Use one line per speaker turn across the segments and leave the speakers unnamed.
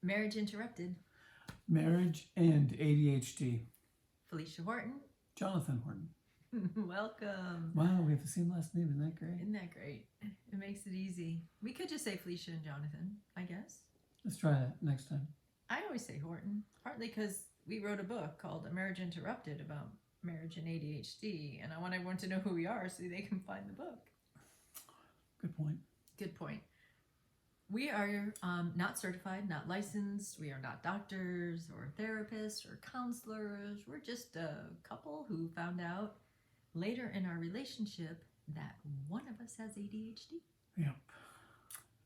Marriage Interrupted.
Marriage and ADHD.
Felicia Horton.
Jonathan Horton.
Welcome.
Wow, we have the same last name. Isn't that great?
Isn't that great? It makes it easy. We could just say Felicia and Jonathan, I guess.
Let's try that next time.
I always say Horton, partly because we wrote a book called A Marriage Interrupted about marriage and ADHD, and I want everyone to know who we are so they can find the book.
Good point.
Good point. We are not certified, not licensed. We are not doctors or therapists or counselors. We're just a couple who found out later in our relationship that one of us has ADHD.
Yep.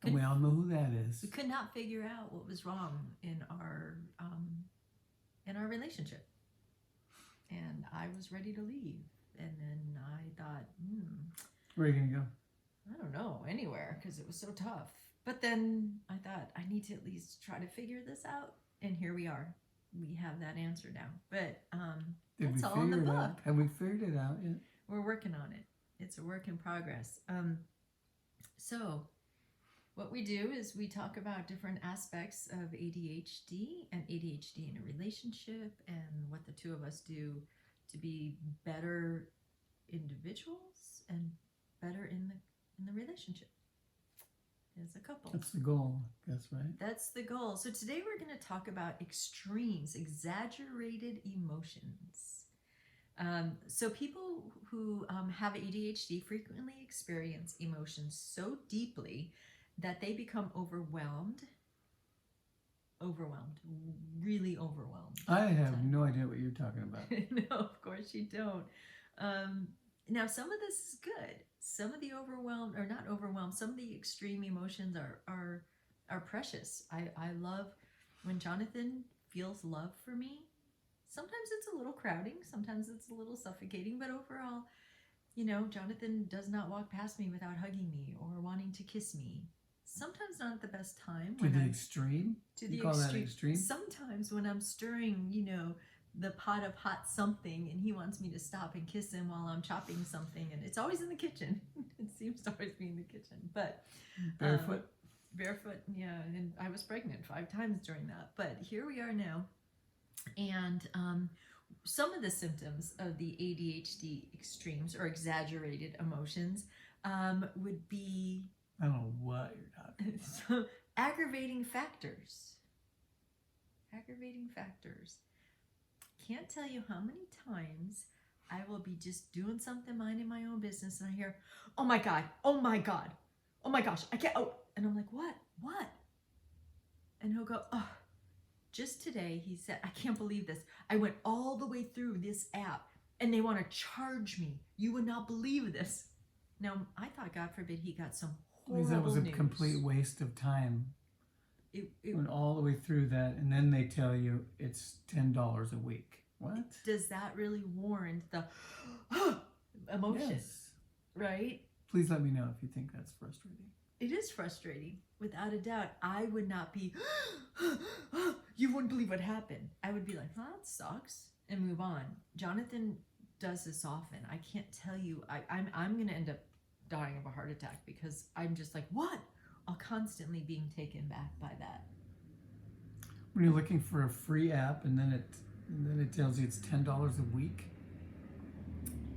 And we all know who that is.
We could not figure out what was wrong in our relationship. And I was ready to leave. And then I thought,
Where are you going to go?
I don't know, anywhere, because it was so tough. But then I thought, I need to at least try to figure this out. And here we are. We have that answer now. But that's all in the book.
Have we figured it out yet?
We're working on it. It's a work in progress. So what we do is we talk about different aspects of ADHD and ADHD in a relationship and what the two of us do to be better individuals and better in the relationship as a couple.
That's the goal, I guess, right?
That's the goal. So today we're going to talk about extremes, exaggerated emotions. So people who have ADHD frequently experience emotions so deeply that they become overwhelmed, really overwhelmed.
I have no idea what you're talking about.
No, of course you don't. Now, some of this is good. Some of the overwhelmed, or not overwhelmed, some of the extreme emotions are precious. I love when Jonathan feels love for me. Sometimes it's a little crowding, sometimes it's a little suffocating, but overall, Jonathan does not walk past me without hugging me or wanting to kiss me. Sometimes not at the best time.
To the extreme?
To the extreme. Sometimes when I'm stirring, the pot of hot something and he wants me to stop and kiss him while I'm chopping something, and it's always in the kitchen. It seems to always be in the kitchen. But
barefoot,
yeah, and I was pregnant 5 times during that. But here we are now. And some of the symptoms of the ADHD extremes or exaggerated emotions would be,
I don't know what you're talking about.
So, aggravating factors. Can't tell you how many times I will be just doing something, minding my own business, and I hear, oh my God, oh my God, oh my gosh, I can't, oh, and I'm like, what? And he'll go, oh, just today, he said, I can't believe this. I went all the way through this app and they want to charge me. You would not believe this. Now, I thought, God forbid, he got some horrible
that was a
news.
Complete waste of time.
It
went all the way through that, and then they tell you it's $10 a week. What?
Does that really warrant the emotion? Yes. Right?
Please let me know if you think that's frustrating.
It is frustrating, without a doubt. I would not be, you wouldn't believe what happened. I would be like, oh, that sucks, and move on. Jonathan does this often. I can't tell you. I'm going to end up dying of a heart attack because I'm just like, what? I'll constantly being taken back by that.
When you're looking for a free app and then it tells you it's $10 a week.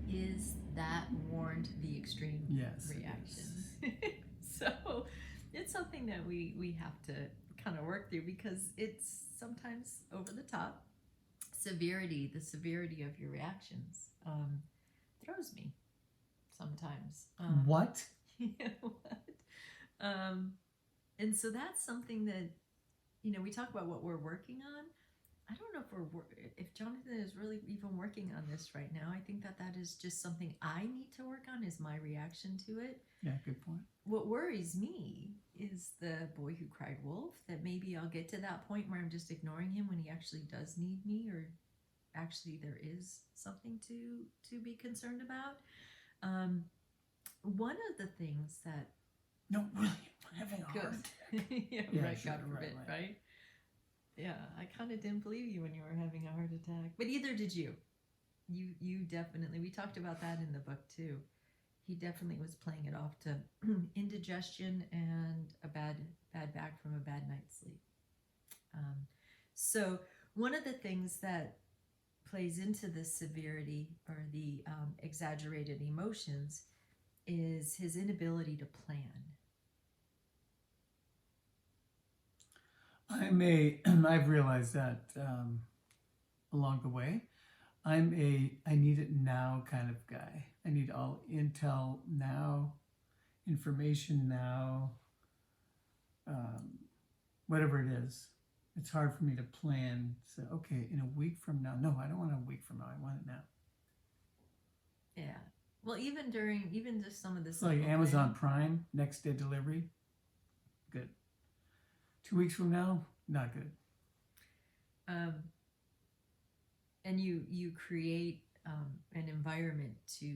Is that warrant the extreme reaction? So it's something that we have to kind of work through because it's sometimes over the top. The severity of your reactions throws me sometimes.
What?
What? And so that's something that, we talk about what we're working on. I don't know if Jonathan is really even working on this right now. I think that is just something I need to work on, is my reaction to it.
Yeah, good point.
What worries me is the boy who cried wolf, that maybe I'll get to that point where I'm just ignoring him when he actually does need me, or actually there is something to be concerned about. One of the things that...
No, really, I'm having a heart attack.
Yeah, right, sure, God forbid, right? Yeah, I kind of didn't believe you when you were having a heart attack. But either did you. You definitely, we talked about that in the book too. He definitely was playing it off to indigestion and a bad back from a bad night's sleep. So, one of the things that plays into the severity or the exaggerated emotions is his inability to plan.
I've realized that along the way. I need it now kind of guy. I need all intel now, information now, um, whatever it is. It's hard for me to plan. So, okay, in a week from now. No, I don't want a week from now. I want it now.
Yeah. Well, even just some of the
It's like
simple
Amazon
things.
Prime, next day delivery. Good. 2 weeks from now, not good.
Um, and you create an environment to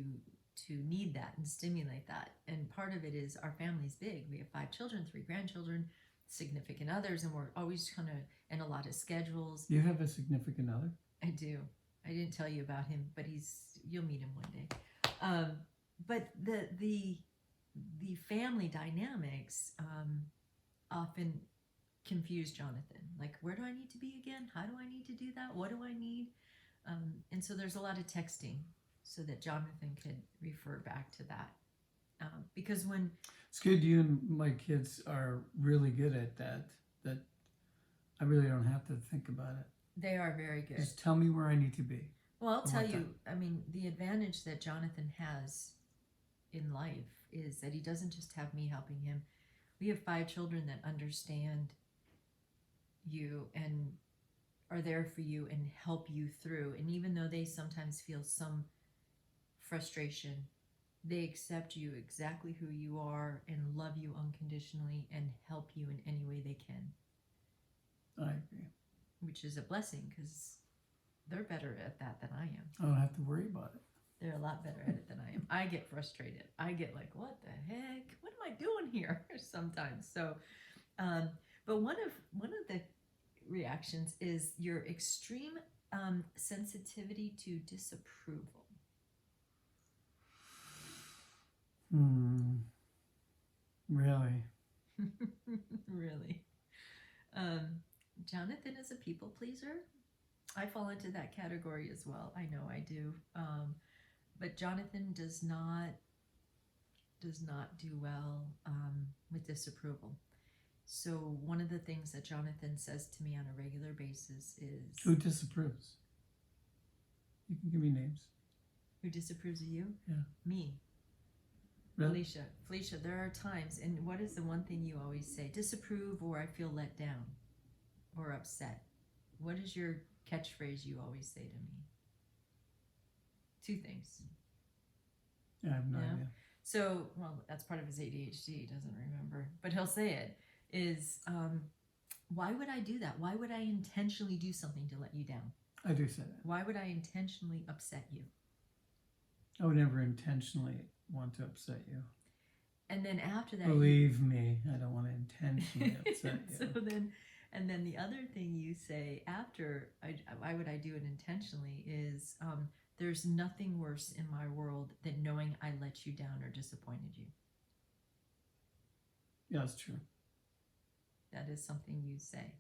need that and stimulate that. And part of it is our family's big. We have 5 children, 3 grandchildren, significant others, and we're always kind of in a lot of schedules.
You have a significant other?
I do. I didn't tell you about him, but you'll meet him one day. But the family dynamics often confuse Jonathan. Like, where do I need to be again? How do I need to do that? What do I need? And so there's a lot of texting so that Jonathan could refer back to that. Because when
it's good, you and my kids are really good at that. That I really don't have to think about it.
they are very good.
Just tell me where I need to be.
Well, I'll tell
what
you,
time.
I mean, the advantage that Jonathan has in life is that he doesn't just have me helping him. We have 5 children that understand you and are there for you and help you through. And even though they sometimes feel some frustration, they accept you exactly who you are and love you unconditionally and help you in any way they can,
I agree.
which is a blessing because they're better at that than I am.
I don't have to worry about it.
They're a lot better at it than I am. I get frustrated. I get like, what the heck? What am I doing here? Sometimes. So, but one of the reactions is your extreme sensitivity to disapproval.
Really?
Really. Jonathan is a people pleaser. I fall into that category as well. I know I do. But Jonathan does not do well with disapproval. So one of the things that Jonathan says to me on a regular basis is,
Who disapproves? You can give me names.
who disapproves of you?
Yeah.
Me.
Really?
Felicia, there are times, and what is the one thing you always say? Disapprove, or I feel let down or upset. What is your catchphrase you always say to me? 2 things.
Yeah, I have no
Yeah.
idea.
So, well, that's part of his ADHD. He doesn't remember, but he'll say it. Is why would I do that? Why would I intentionally do something to let you down?
I do say that.
Why would I intentionally upset you?
I would never intentionally want to upset you.
And then after that,
Believe me, I don't want to intentionally upset you.
So then the other thing you say after, why would I do it intentionally, is there's nothing worse in my world than knowing I let you down or disappointed you.
Yeah, that's true.
That is something you say.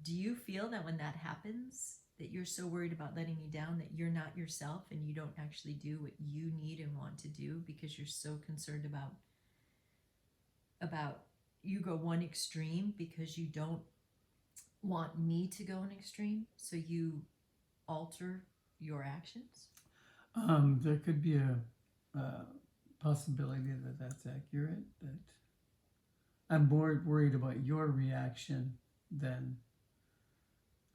Do you feel that when that happens, that you're so worried about letting me down that you're not yourself and you don't actually do what you need and want to do because you're so concerned about you go one extreme because you don't want me to go an extreme, so you alter your actions?
There could be a possibility that that's accurate. That I'm more worried about your reaction than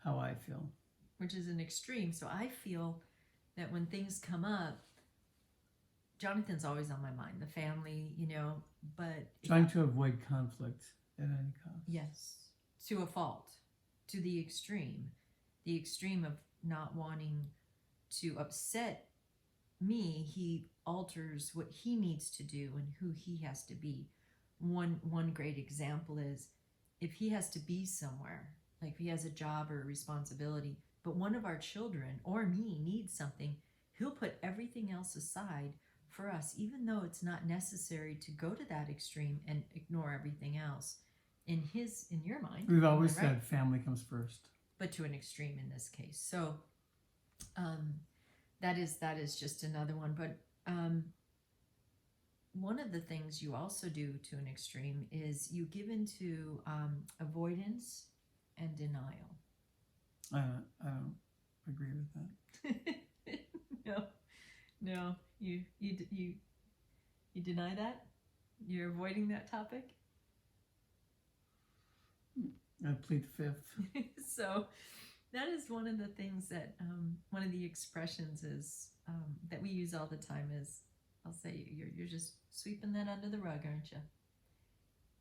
how I feel.
Which is an extreme. So I feel that when things come up, Jonathan's always on my mind, the family, but
Trying to avoid conflict at any cost.
yes, to a fault, to the extreme of not wanting to upset me. He alters what he needs to do and who he has to be. One great example is if he has to be somewhere, like if he has a job or a responsibility, but one of our children or me needs something, he'll put everything else aside for us, even though it's not necessary to go to that extreme and ignore everything else. in your mind.
We've always
right?
said family comes first.
But to an extreme in this case. So that is just another one. But one of the things you also do to an extreme is you give into avoidance and denial.
I don't agree with that.
No, you deny that? You're avoiding that topic?
I plead the fifth.
So that is one of the things that one of the expressions is that we use all the time is, I'll say, you're just sweeping that under the rug, aren't you?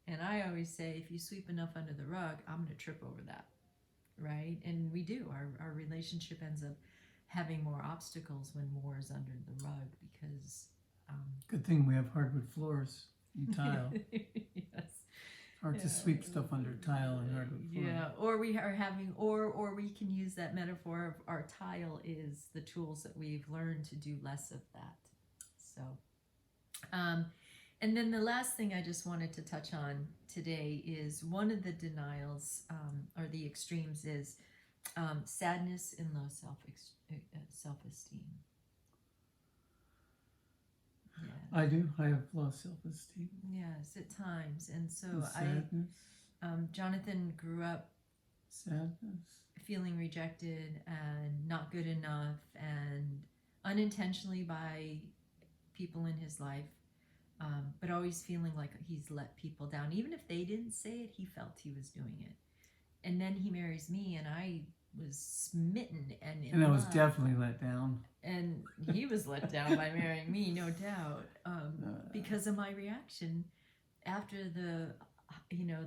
And I always say, if you sweep enough under the rug, I'm going to trip over that, right? And we do. Our relationship ends up having more obstacles when more is under the rug because...
Good thing we have hardwood floors and tile.
Yes.
Hard to sweep stuff under tile and hardwood floor.
Yeah, or we are having, or we can use that metaphor of our tile is the tools that we've learned to do less of that. So, and then the last thing I just wanted to touch on today is one of the denials or the extremes is sadness and low self-esteem. Yeah.
I do. I have low self-esteem.
Yes, at times, and so
Sadness.
Jonathan grew up
Sadness.
feeling rejected and not good enough, and unintentionally by people in his life, but always feeling like he's let people down. Even if they didn't say it, he felt he was doing it. And then he marries me, and I was smitten and
I was
love.
definitely let down.
And he was let down by marrying me, no doubt, because of my reaction after the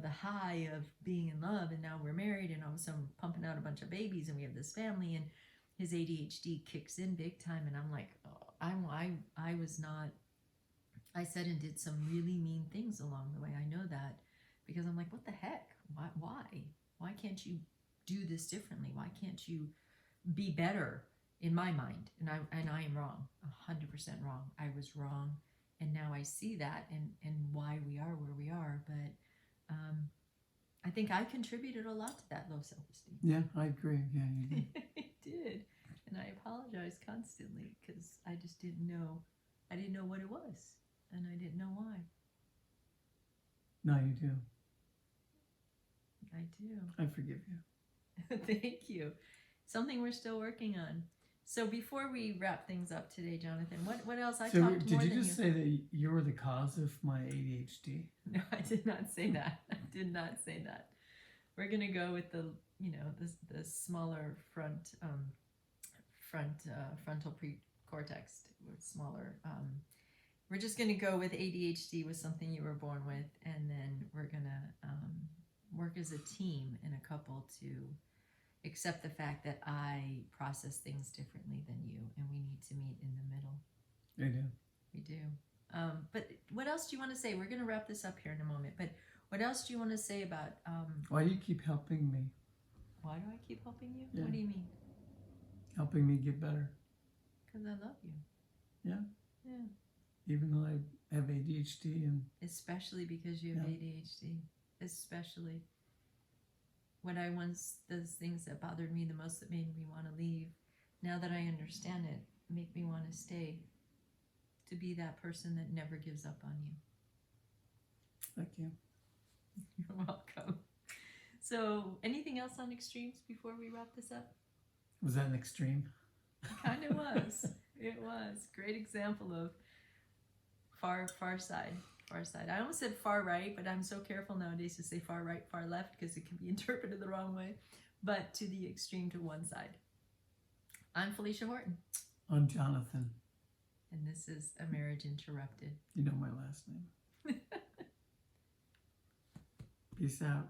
high of being in love, and now we're married, and all of a sudden we're pumping out a bunch of babies, and we have this family, and his ADHD kicks in big time, and I'm like, I was not. I said and did some really mean things along the way. I know that because I'm like, what the heck? Why can't you do this differently? Why can't you be better? In my mind, and I am wrong, 100% wrong. I was wrong, and now I see that and why we are where we are. But I think I contributed a lot to that low self-esteem.
Yeah, I agree. Yeah, you did.
I did, and I apologize constantly because I just didn't know. I didn't know what it was, and I didn't know why.
No, you do.
I do.
I forgive you.
Thank you. Something we're still working on. So before we wrap things up today, Jonathan, what else? I talked more than you.
Did you just say that you were the cause of my ADHD?
No, I did not say that. I did not say that. We're gonna go with the the smaller frontal precortex, smaller. We're just gonna go with ADHD was something you were born with, and then we're gonna work as a team and a couple to accept the fact that I process things differently than you, and we need to meet in the middle.
I do.
We do. But what else do you want to say? We're going to wrap this up here in a moment, but what else do you want to say about...
Why do you keep helping me?
Why do I keep helping you?
Yeah.
What do you mean?
Helping me get better.
Because I love you.
Yeah.
Yeah.
Even though I have ADHD and...
Especially because you have ADHD. Especially. Those things that bothered me the most that made me want to leave, now that I understand it, make me want to stay. To be that person that never gives up on you.
Thank you.
You're welcome. So, anything else on extremes before we wrap this up?
Was that an extreme?
It kind of was. It was. Great example of far side. Far side. I almost said far right, but I'm so careful nowadays to say far right, far left, because it can be interpreted the wrong way. But to the extreme to one side. I'm Felicia Horton.
I'm Jonathan.
And this is A Marriage Interrupted.
You know my last name. Peace out.